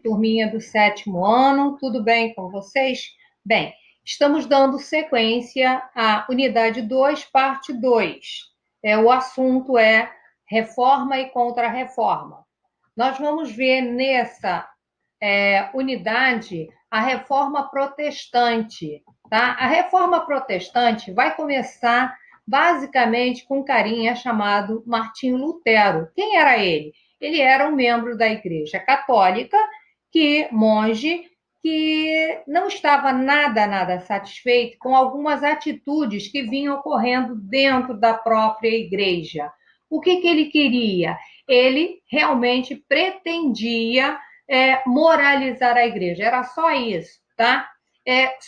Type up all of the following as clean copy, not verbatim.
turminha do 7º ano, tudo bem com vocês? Bem, estamos dando sequência à unidade 2, parte 2. O assunto é reforma e contra-reforma. Nós vamos ver nessa unidade a reforma protestante. Tá? A reforma protestante vai começar basicamente com um carinha chamado Martinho Lutero. Quem era ele? Ele era um membro da Igreja Católica, monge, que não estava nada satisfeito com algumas atitudes que vinham ocorrendo dentro da própria igreja. O que ele queria? Ele realmente pretendia moralizar a igreja. Era só isso, tá?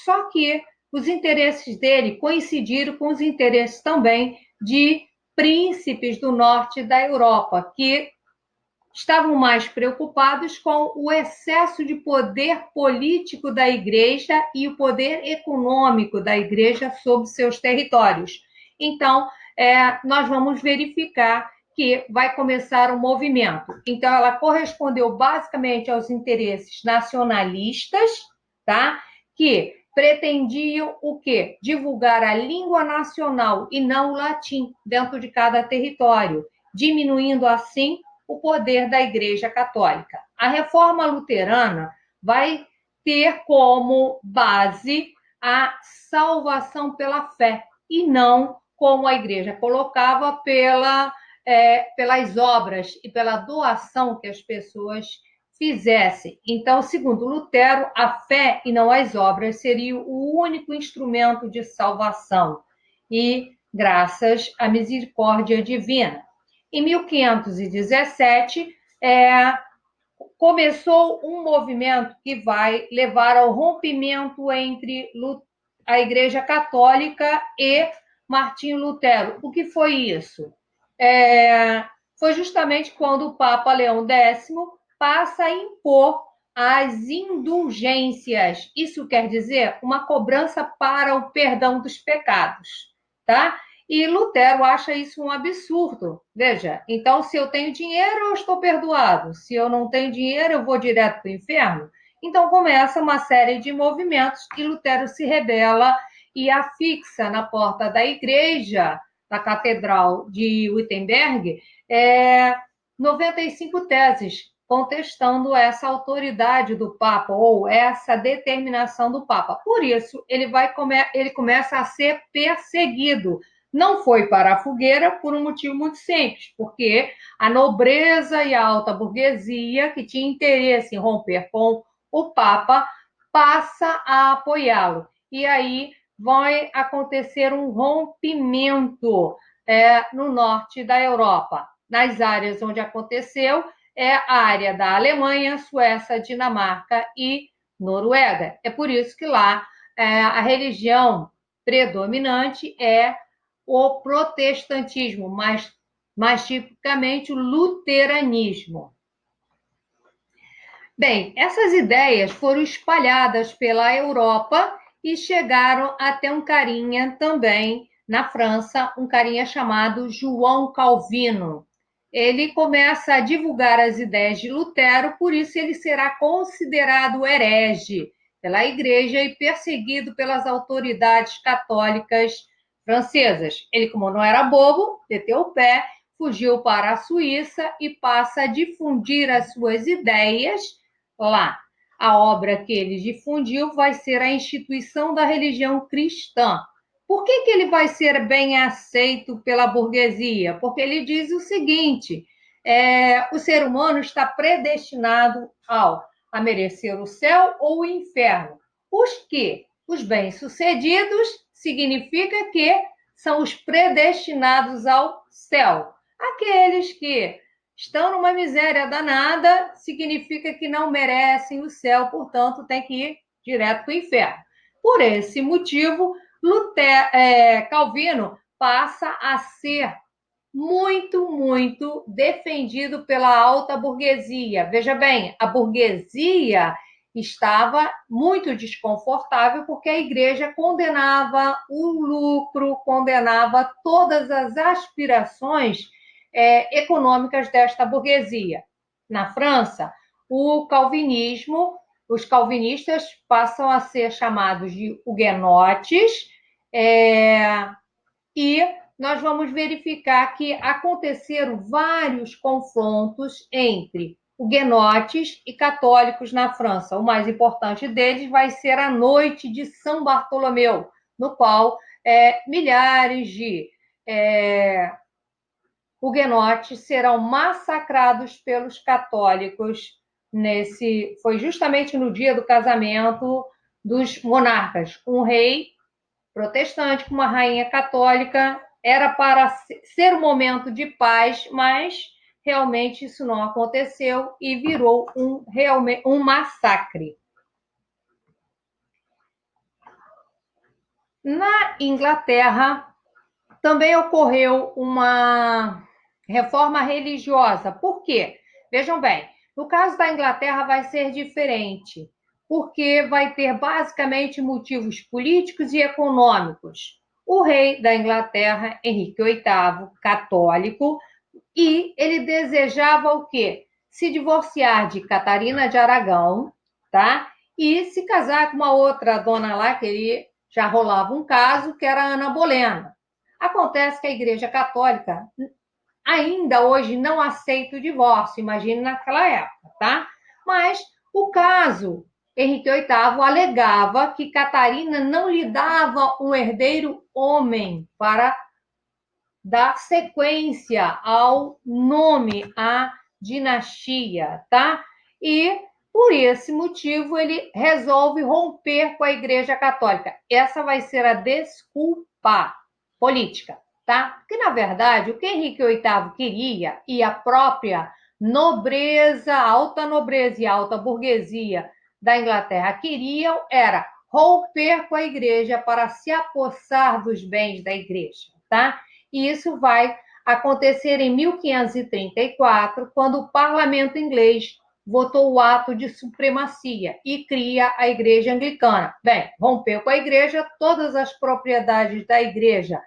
Só que os interesses dele coincidiram com os interesses também de príncipes do norte da Europa, que estavam mais preocupados com o excesso de poder político da igreja e o poder econômico da igreja sobre seus territórios. Então, nós vamos verificar que vai começar um movimento. Então, ela correspondeu basicamente aos interesses nacionalistas, tá? Que pretendiam o quê? Divulgar a língua nacional e não o latim dentro de cada território, diminuindo assim o poder da Igreja Católica. A reforma luterana vai ter como base a salvação pela fé e não como a Igreja colocava pelas obras e pela doação que as pessoas fizessem. Então, segundo Lutero, a fé e não as obras seria o único instrumento de salvação e graças à misericórdia divina. Em 1517, começou um movimento que vai levar ao rompimento entre a Igreja Católica e Martinho Lutero. O que foi isso? Foi justamente quando o Papa Leão X passa a impor as indulgências. Isso quer dizer uma cobrança para o perdão dos pecados, tá? E Lutero acha isso um absurdo. Veja, então, se eu tenho dinheiro, eu estou perdoado. Se eu não tenho dinheiro, eu vou direto para o inferno. Então, começa uma série de movimentos e Lutero se rebela e afixa na porta da igreja, da Catedral de Wittenberg, 95 teses, contestando essa autoridade do Papa ou essa determinação do Papa. Por isso, ele começa a ser perseguido. Não foi para a fogueira por um motivo muito simples, porque a nobreza e a alta burguesia, que tinha interesse em romper com o Papa, passa a apoiá-lo. E aí vai acontecer um rompimento no norte da Europa. Nas áreas onde aconteceu, a área da Alemanha, Suécia, Dinamarca e Noruega. É por isso que lá a religião predominante é o protestantismo, mais tipicamente o luteranismo. Bem, essas ideias foram espalhadas pela Europa e chegaram até um carinha também na França, um carinha chamado João Calvino. Ele começa a divulgar as ideias de Lutero, por isso ele será considerado herege pela igreja e perseguido pelas autoridades católicas francesas. Ele, como não era bobo, meteu o pé, fugiu para a Suíça e passa a difundir as suas ideias lá. A obra que ele difundiu vai ser a instituição da religião cristã. Por que ele vai ser bem aceito pela burguesia? Porque ele diz o seguinte: o ser humano está predestinado a merecer o céu ou o inferno. Os bem-sucedidos significa que são os predestinados ao céu. Aqueles que estão numa miséria danada significa que não merecem o céu, portanto, tem que ir direto para o inferno. Por esse motivo, Calvino passa a ser muito defendido pela alta burguesia. Veja bem, a burguesia estava muito desconfortável porque a igreja condenava o lucro, condenava todas as aspirações econômicas desta burguesia. Na França, o calvinismo, os calvinistas passam a ser chamados de huguenotes, e nós vamos verificar que aconteceram vários confrontos entre huguenotes e católicos na França. O mais importante deles vai ser a Noite de São Bartolomeu, no qual milhares de huguenotes serão massacrados pelos católicos. Foi justamente no dia do casamento dos monarcas. Um rei protestante com uma rainha católica. Era para ser um momento de paz, mas realmente isso não aconteceu e virou um massacre. Na Inglaterra, também ocorreu uma reforma religiosa. Por quê? Vejam bem, no caso da Inglaterra vai ser diferente, porque vai ter basicamente motivos políticos e econômicos. O rei da Inglaterra, Henrique VIII, católico, e ele desejava o quê? Se divorciar de Catarina de Aragão, tá? E se casar com uma outra dona lá, que ele já rolava um caso, que era Ana Bolena. Acontece que a Igreja Católica ainda hoje não aceita o divórcio, imagine naquela época, tá? Mas o caso, Henrique VIII alegava que Catarina não lhe dava um herdeiro homem para dar sequência ao nome, à dinastia, tá? E por esse motivo ele resolve romper com a Igreja Católica. Essa vai ser a desculpa política, tá? Porque na verdade o que Henrique VIII queria e a própria nobreza, alta nobreza e alta burguesia da Inglaterra queriam era romper com a Igreja para se apossar dos bens da Igreja, tá? E isso vai acontecer em 1534, quando o parlamento inglês votou o ato de supremacia e cria a Igreja Anglicana. Bem, rompeu com a Igreja, todas as propriedades da Igreja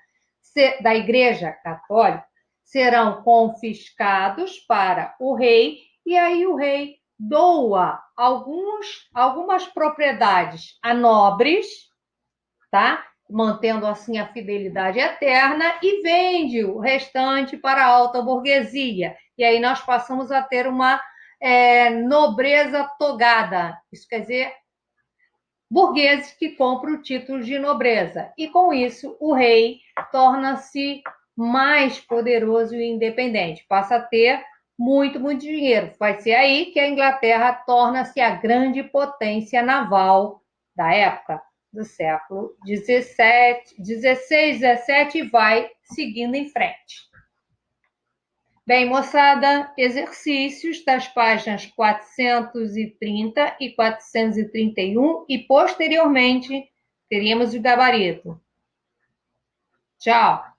Católica serão confiscados para o rei, e aí o rei doa algumas propriedades a nobres, tá? Mantendo assim a fidelidade eterna, e vende o restante para a alta burguesia. E aí nós passamos a ter uma nobreza togada, isso quer dizer, burgueses que compram o título de nobreza. E com isso o rei torna-se mais poderoso e independente, passa a ter muito, muito dinheiro. Vai ser aí que a Inglaterra torna-se a grande potência naval da época, do século XVI, XVII, e vai seguindo em frente. Bem, moçada, exercícios das páginas 430 e 431 e posteriormente teríamos o gabarito. Tchau!